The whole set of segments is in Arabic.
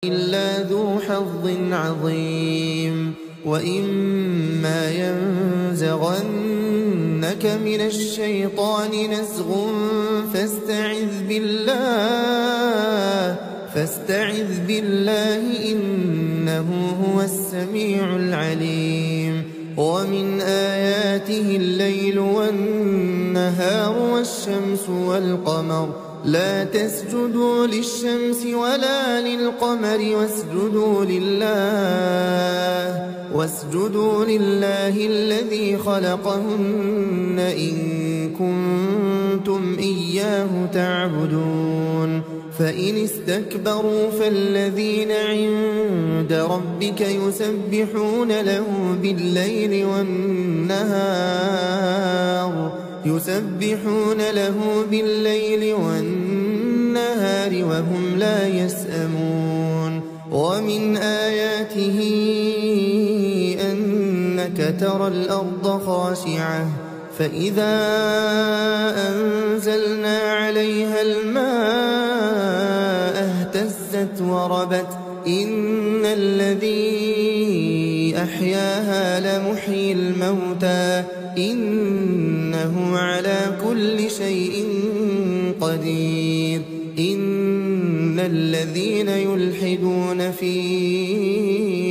إلا ذو حظ عظيم. وإما ينزغنك من الشيطان نزغ فاستعذ بالله إنه هو السميع العليم. ومن آياته الليل والنهار والشمس والقمر لا تسجدوا للشمس ولا للقمر واسجدوا لله الذي خلقهن إن كنتم إياه تعبدون. فإن استكبروا فالذين عند ربك يسبحون له بالليل والنهار وهم لا يسأمون. ومن آياته أنك ترى الأرض خاشعة فإذا أنزلنا عليها الماء اهتزت وربت إن الذي أحياها لمحيي الموتى إنه على كل شيء قدير. إن الذين يلحدون في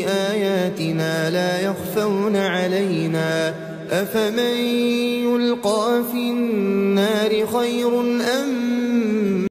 آياتنا لا يخفون علينا أفمن يلقى في النار خير أم